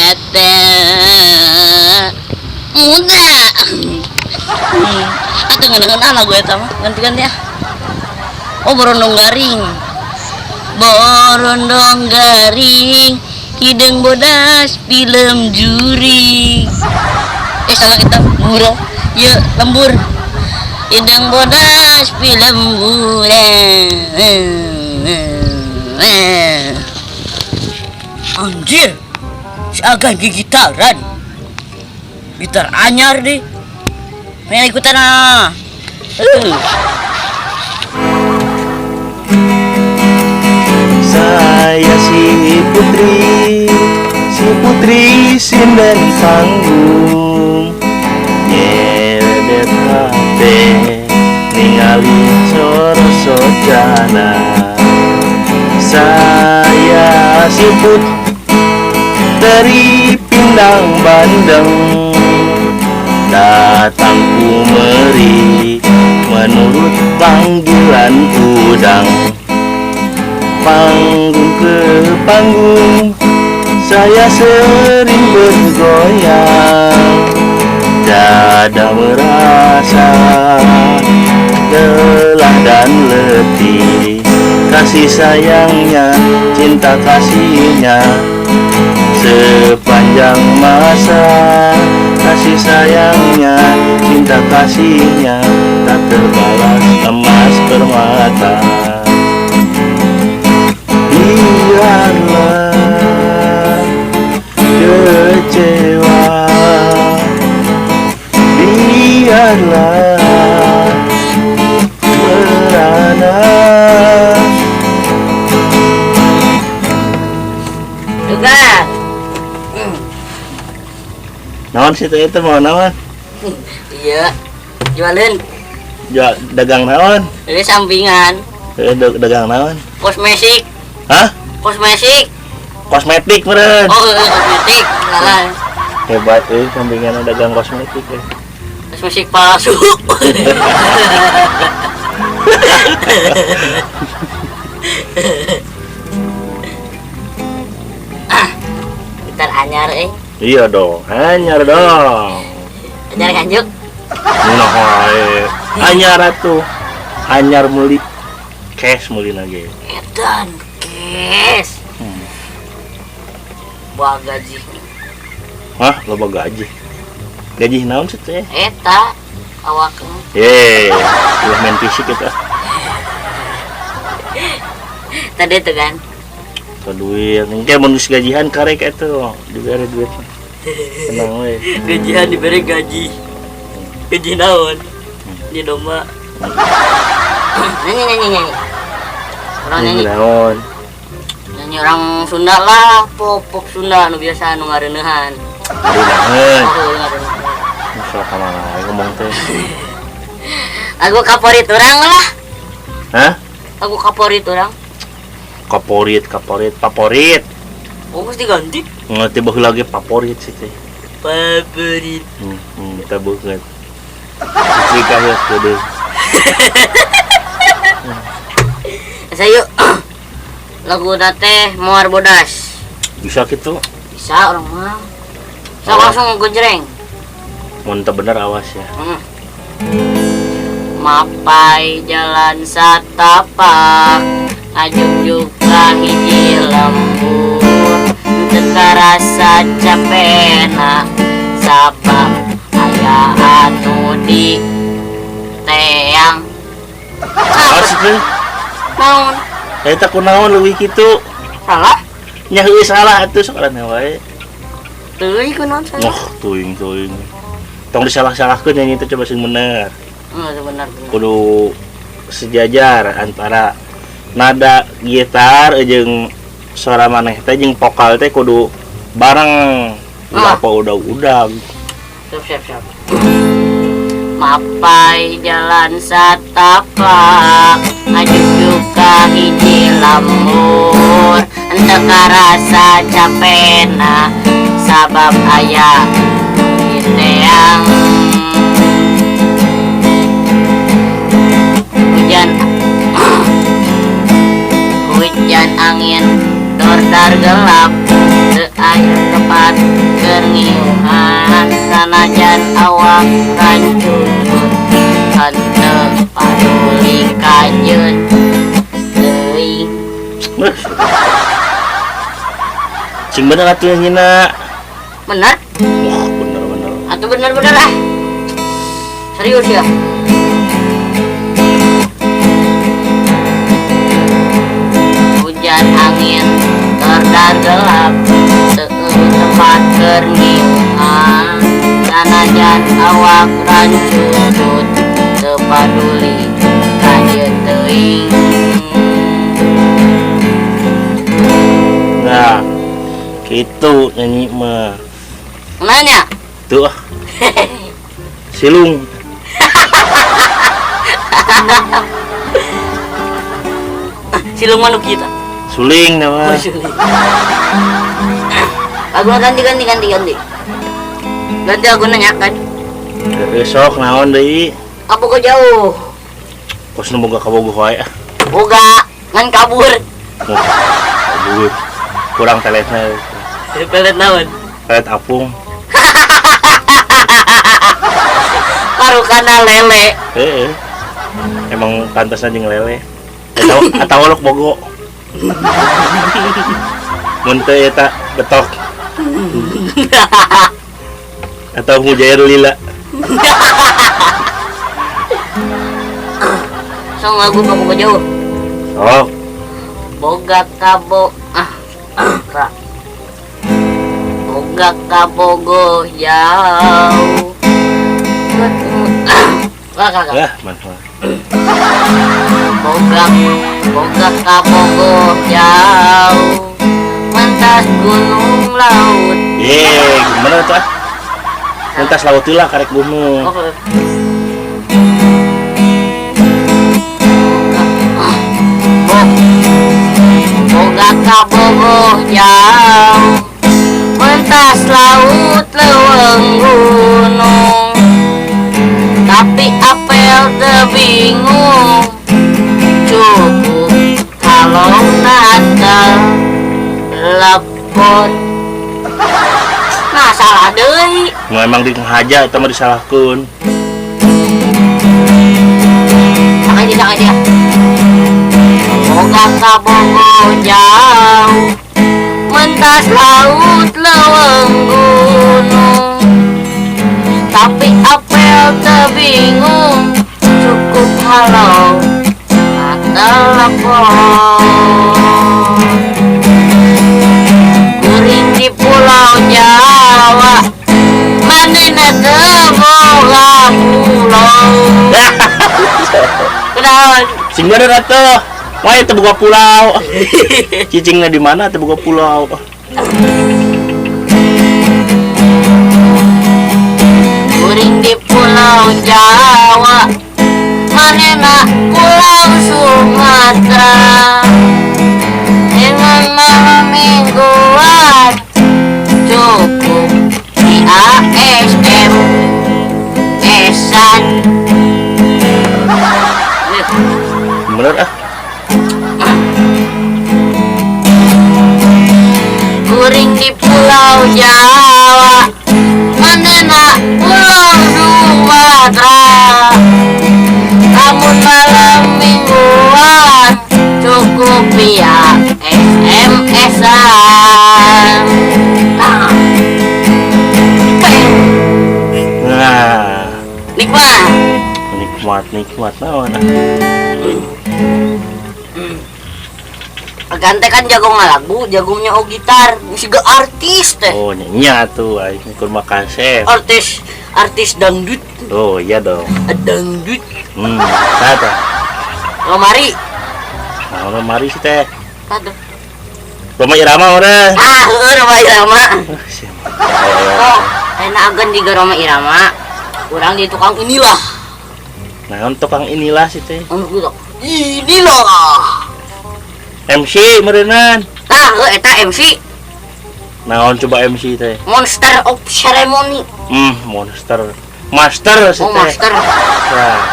eta muda. Atuh ngeuneuh lagu eta mah ganti-ganti ya. Oh Borondong Garing. Borondong Garing hidung bodas film juri. Salah kita murah. Ya lembur. Hidung bodas film murah. Anjir, si Agan gitaran, gitar anyar deh, main ikutan ah. Saya si putri sinden sanggung nyedet hati ningali sojana. Saya si putri dari Pindang Bandeng datang kumeri menurut panggilan udang. Panggung ke panggung saya sering bergoyang, dada merasa lelah dan letih. Kasih sayangnya, cinta kasihnya sepanjang masa. Kasih sayangnya, cinta kasihnya tak terbalas emas permata. Biarlah kecewa, biarlah merana. Juga. Naon situ itu mau naon? Iya, jualin. Jual dagang naon? Ini sampingan. Dagang naon? Kosmetik. Hah? Kosmetik. Kosmetik meren. Oh, kosmetik. Salah. Hebat sampingan dagang kosmetik ya. Kosmetik palsu. Gitar anyar Iya dong, anyar dong. Anyar kanjuk. Nah, anyar atuh. Anyar meuli cash meuli lagi. Edan cash. Buah gaji. Hah, loba gaji. Gaji naon sih teh? Eta awak. Ulah main fisik eta. Tadi tuh kan. Duit, engke mun geus gajihan karek eta dibere duit. Tenang we. Gajian diberi gaji. Gaji naon? Di domba. Nyanyi. Orang nyanyi. Naon? Nyanyi orang Sunda lah, pop Sunda nu biasa nu ngareuneuhan. Ngareuneuhan. Oh, ngareuneuhan. Masya kamana ngomong teh. Lagu favorit orang lah. Hah? Lagu favorit orang. Favorit. Oh, mesti ganti. Ngerti baheula lagi favorit sih teh. Favorit. Kita banget. Jika ya sudah. Saya lagu teh Moar Bodas. Bisa gitu. Bisa orang mah. Bisa langsung gojreng. Mun teu bener awas ya. Mapai jalan satapak ngajuk ka hiji lembur teka rasa capena sabab aya anu di teang. Awas teh. Naon? Eta kunaon leuwih kitu? Salah? Nya heuh salah atuh soalna wae. Teuing kunaon salah? Moh, tuing. Tong disalah-salahkeun nyanyi teh coba sing bener. Benar. Kudu sejajar antara nada gitar jeung suara maneh teh jeung vokal teh kudu bareng. Apa udah. Siap. Mapai jalan satapak ngajuk ka hiji lembur henteu karasa capena sabab aya di teang. Hujan angin dordar gelap teu aya tempat jan awak rancucut henteu paduli kanjeun teuing. Cing bener atuh nyina. Bener? Wah, bener. Atuh bener-bener ah. Serius ya? Hujan angin terdar gelap teu tempat keur ngiungan sanajan awak rancucut teu paduli kanjeun teuing. Nah, gitu nyanyi mah. Nanya? Tuh ah. Silung. Silung manuk kita. Suling nama. Aku ganti. Ganti aku nanya kan. Besok naon deui? Apa kok jauh? Kos nu boga kabogoh wae ah. Boga ngan kabur. Kabur. Kurang teletna. Pelet naon? Pelet apung. Baru kana lele. Emang pantasan jeung lele. Atau olok bogo. Mun teu eta betok. Atau mujair lila. Song lagu kamu kok jauh. Oh, Boga kabo Kak. Boga kabogoh jauh. Kakak. ya manfaat. Boga kabogoh jauh mentas gunung laut. Gimana tuh ah? Mentas laut lah karek gunung. Boga kabogoh jauh mentas laut leuweung gunung tapi apel teu bingung cukup kalau natal lepon. Nah salah deui. Memang dihaja eta mah disalahkeun. Sang aja. Boga kabogoh jauh mentas laut leuweung gunung tapi apel teu bingung cukup halau telepon. Kuring di pulau Jawa manehna teu boga pulau. Kenaon? Sing bener atuh. Wah, teu boga pulau. Cicingna di mana teu boga pulau. Kuring di pulau Jawa manehna pulau Sumatera dengan malam mingguan cukup di ASM esan. Bener ah. Kuring di pulau Jawa manehna pulau Sumatera namun malam mingguan cukup via SMS-an. Nah, nikmat naon ah. Gante kan jago ngalagu, jagongnya oh gitar, siga artis teh. Oh nyanyi tuh, aing kur makasih. Artis dangdut. Oh iya dong. Dangdut. Tata. Lomari. Nah, Lomari sih teh. Aduh. Roma Irama udah. Roma Irama. Oh, enak agen di Roma Irama. Kurang di tukang inilah. Nah, untuk tukang inilah sih teh. Inilah. MC merenang. Eta MC. Naon coba MC teh? Monster of Ceremony. Monster. Master sih teh. Master. Nah.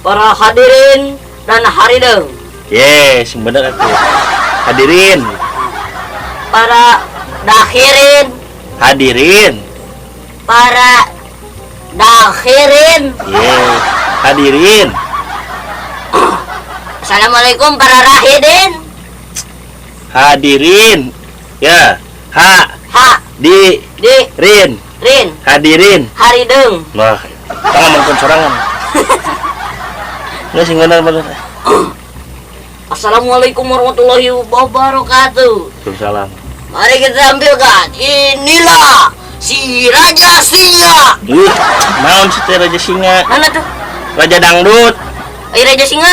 Para hadirin dan harideng. Yes, bener atuh. Hadirin. Para dakhirin. Hadirin. Para dakhirin. Iya. Hadirin. Assalamualaikum para rahidin. Hadirin. Ya. Ha Di. di Rin. rin Hadirin. harideng. Nah, kita ngomongin sorangan. Nggak sih benar. Assalamualaikum warahmatullahi wabarakatuh. Waalaikumsalam. Mari kita tampilkan. Inilah si Raja Singa. Naon sih teh Raja Singa? Mana tuh? Raja Dangdut. Raja Singa.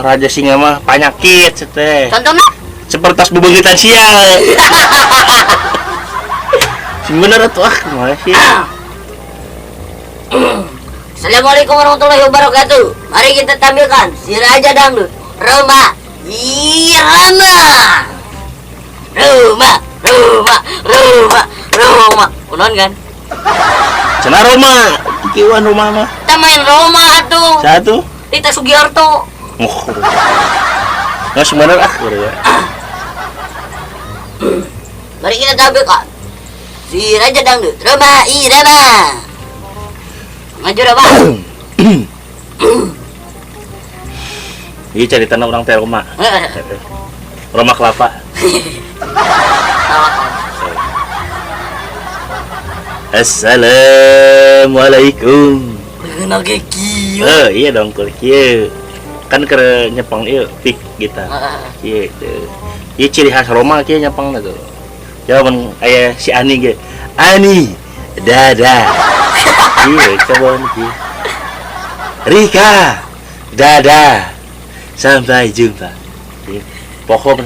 Raja Singa mah penyakit teh. Contohnya? Sepertas bebegitan sial. Sing bener atuh kumaha sih? Assalamualaikum warahmatullahi wabarakatuh. Mari kita tampilkan si Raja Dangdut. Roma Irama. Roma. Kunon kan? Cenah Roma. Kieuan Roma mah. Kita main Roma atuh. Satu. Rita Sugiarto. Nggak sebenarnya ya. Mari kita tampilkan si Raja Dangdut Roma Irama. Maju Roma. Ini cerita orang teh Roma. Roma kelapa. Assalamualaikum. Nage kieu. Iya dong kulit kieu. Kan ke nyepang ieu pik kita. Kieu teh. Ieu ciri khas Roma kieu nyepangna tuh. Jawaban aya si Ani ge. Ani, dadah. Iya, coba nih. Rika, dadah. Sampai jumpa. Pokok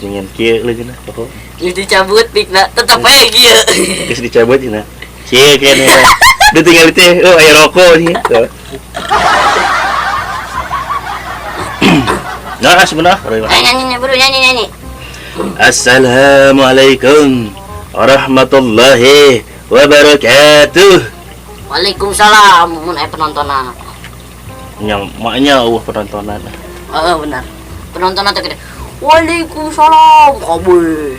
ingin kieu leugeuna pokok. Kieu dicabut pikna tetep we kieu. Geus dicabut cenah. Cie kene. Udah tinggal teh, aya rokok nih. Nah, sebenarnya. Nyanyi bro, nyanyi. Assalamualaikum warahmatullahi wabarakatuh. Waalaikumsalam. Mun aya penontonan. Yang maknya penontonan. Benar. Penontonan teh gede. Waalaikumsalam. Kabeh.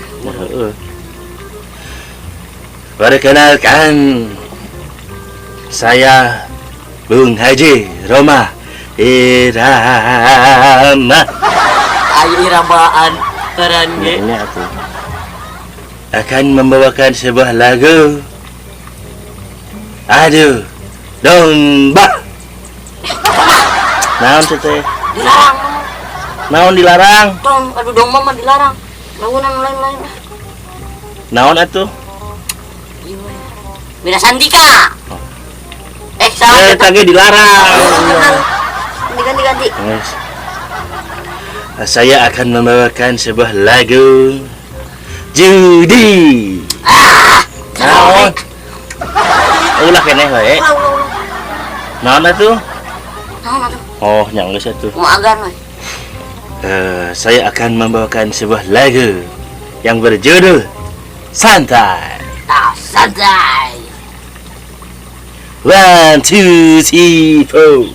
Perkenalkan, saya Bung Haji Roma Irama. Ayo iramaan keren ge. Ini aku akan membawakan sebuah lagu. Aduh, domba. Naon teh? Dilarang. Naon dilarang? Aduh domba mah dilarang. Bangunan lain-lain. Naon atuh? Mina Santika. Salah. Tage dilarang. Ganti. Yes. Saya akan membawakan sebuah lagu judi. Naon? Ulah keneh wae. Naon atuh? Oh, nyang geus atuh. Moagan we. Saya akan membawakan sebuah lagu yang berjudul Santai. Santai. 1, 2, 3, 4.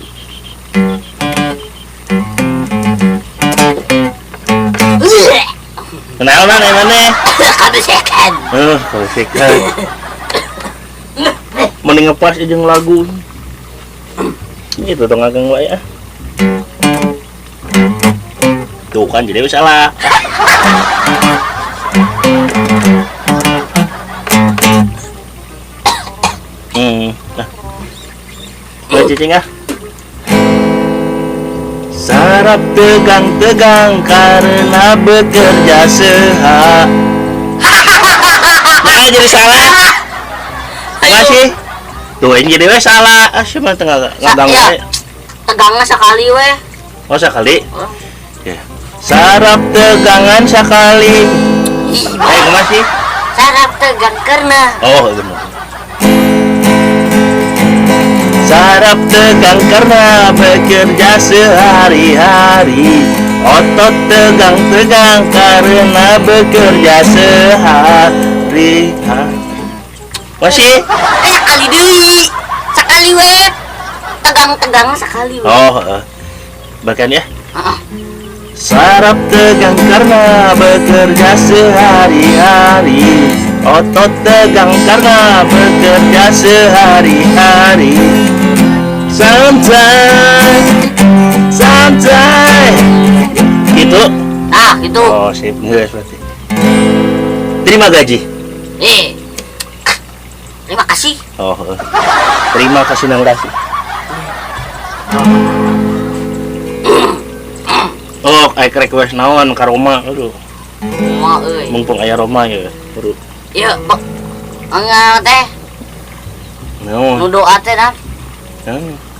Kenal mana yang mana? Kabesekan. Kabesekan. Mending ngepas aja lagu. Itu dong agak wae ah. Tuh kan jadi salah. Cicing ah. Sarap tegang-tegang karena bekerja sehat. Nah, jadi salah. Masih. Tuh ini jadi salah. Cuma tengah ngadang we. Tegangnya sekali we. Oh, sekali. Ya. Sarap tegangan sekali. Masih. Sarap tegang karena. Oh, benar. Sarap tegang karena bekerja sehari-hari. Otot tegang-tegang karena bekerja sehari-hari. Masih? Sekali deui. Sekali we. Tegang-tegang sekali we. Oh, bahkan ya. Saraf tegang karena bekerja sehari-hari. Otot tegang karena bekerja sehari-hari. Santai, santai. Gitu. Gitu. Oh, sip. Ngeus berarti. Terima gaji. Terima kasih. Oh, terima kasih nang kasih. Oh, I request naon ka Roma, aduh. Roma euy. Mumpung aya Roma ya, baru. Ieu, mangga teh. Naon? Nu doa teh dah.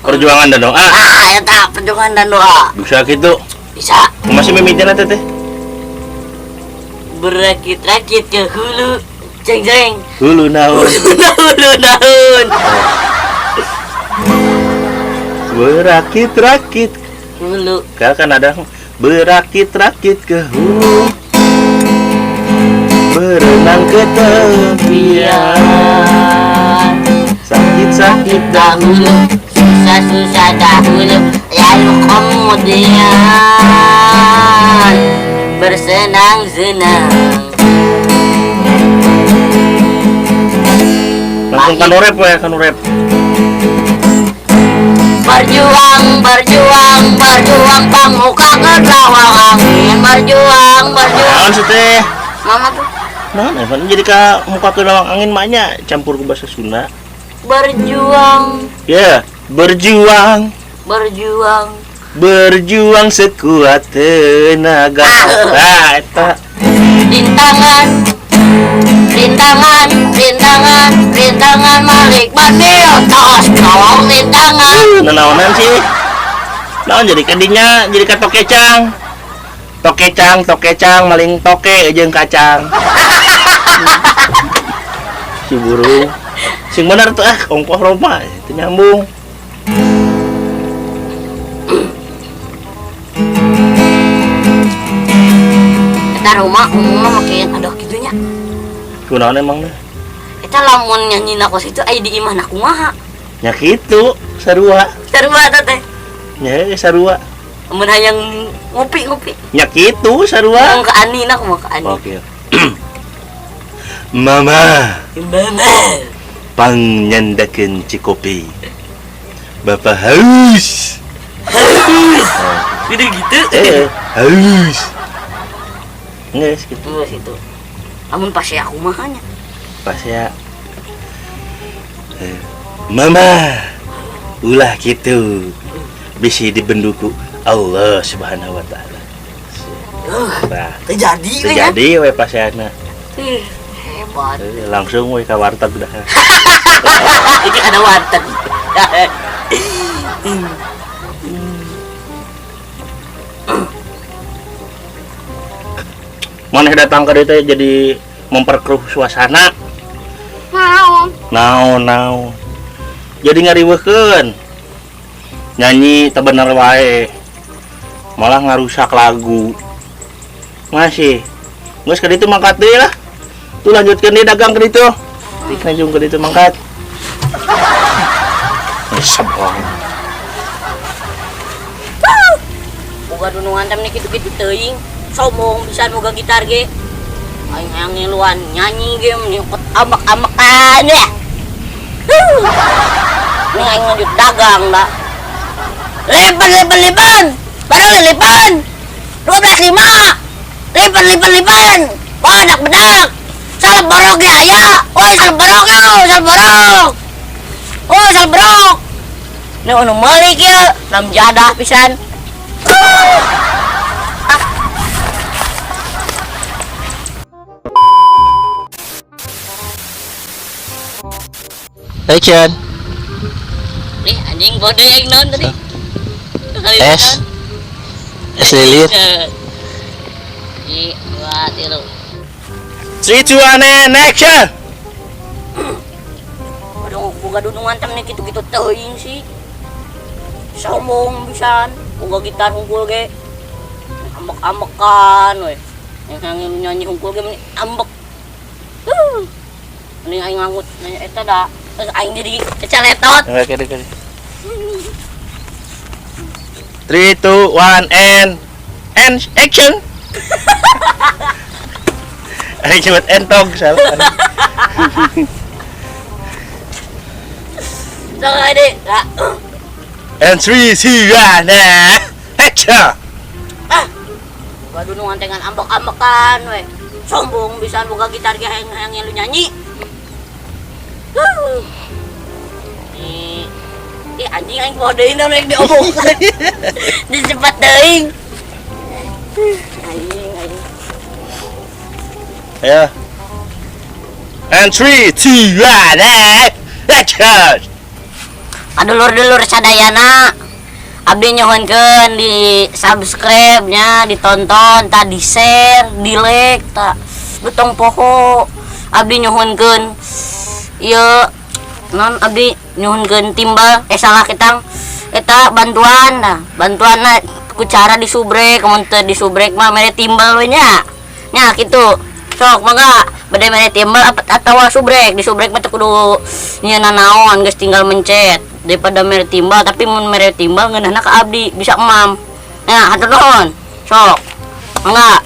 Perjuangan dan doa. Eta perjuangan dan doa. Bisa gitu. Bisa. Masih mimitian teh teh. Berakit-rakit ke hulu. Jeng. Hulu naon. Hulu naon. Berakit-rakit. Hulu. Kan ada berakit-rakit ke hulu. Berenang ke tepian. Sakit-sakit Dahulu, susah-susah dahulu, lalu kemudian bersenang-senang. langsung kan rap ya, kan rap. Berjuang pamuka ke lawang angin. Berjuang. Naon sih teh? Mama tuh Naon Evan jadi ka muka ke lawang angin maknya campur ke bahasa Sunda. berjuang. Ya, berjuang. Berjuang sekuat tenaga. Eta. Rintangan Malik Badil tos tolong rintangan. Naonan sih? Naon jadi kadinya jadi ka tokecang. Tokecang maling toke jeung kacang. Si burung. Sing bener tuh ongkoh Roma itu nyambung. Eta rumah makin aduh gitunya. Kunaon emang nih? Eta lamun nyanyi na kos itu aya di imah na kumaha. Nya kitu sarua. Sarua eta teh. Nya sarua. Mun hayang ngopi. Nya kitu sarua. Ngomong ke Ani na kumaha ke Ani. Oke. Mama, pangnyandakeun cikopi. Bapak haus. Gede gitu. Haus. Nges gitu. Itu. Amun pas ya kumahanya. Pas ya. Mama, ulah gitu. Bisi dibenduku Allah Subhanahu wa taala. Nah, terjadi we pasiana. Hebat. Langsung we ka warteg dah. Ini ada warteg. Maneh datang ke ditu jadi memperkeruh suasana. Naon. Jadi ngariweukeun. Nyanyi teu bener wae. Malah ngarusak lagu. Masih. Geus ka ditu mangkat deui lah. Tuh lanjutkeun deui dagang ke ditu. Lanjung ke ditu mangkat. Sabang. Boga dunungan tem nih kitu-kitu teuing. Sombong bisa boga gitar ge. Aing ngiluan nyanyi ge nyokot amak-amakan ya. Ini aing lanjut dagang dah. Lipan. Baru lipan. 12.5. Lipan. Bedak. Salep borok ya aya. Woi salep borok yo, salep borok. Oh salep borok. Ini anu meuli kieu, lam jadah pisan. Action. Nih anjing bodoh yang non tadi. Es lilit. 2, 3. 3, 2, 1, action. Aduh, boga dunungan tem nih kitu-kitu teuing sih. Sombong pisan, boga gitar hungkul ge. Ambek-ambekan we. Yang nyanyi hungkul ge ambek. Mending aing ngangut nanya eta da. Terus aing jadi kecaletot. Oke. 3, 2, 1, and and action. Ay cepat entog salah. So, adik. And 3, 2, 1, action. Waduh nungan dengan ambak-ambakan, we. Sombong bisa buka gitar yang lu nyanyi. Anjing aing poho deui naon yang diomongkeun. Dicepat teuing. Anjing. Ya. And 3, 2, 1, action. Kadulur-dulur sadayana. Abdi nyohonkeun di subscribe-nya, ditonton, tah di share, di like, tah betong poho. Abdi nyohonkeun ieu non abdi nyohonkeun timbal salah kitang eta bantuan bantuanna ku cara disubrek mun teu disubrek mah mere timbal we nya kitu sok mangga bade mere timbal atawa subrek disubrek mah teu kudu nyeuna naon geus tinggal mencet daripada mere timbal tapi mun mere timbal ngeunahna ka abdi bisa emam hatur nuhun sok mangga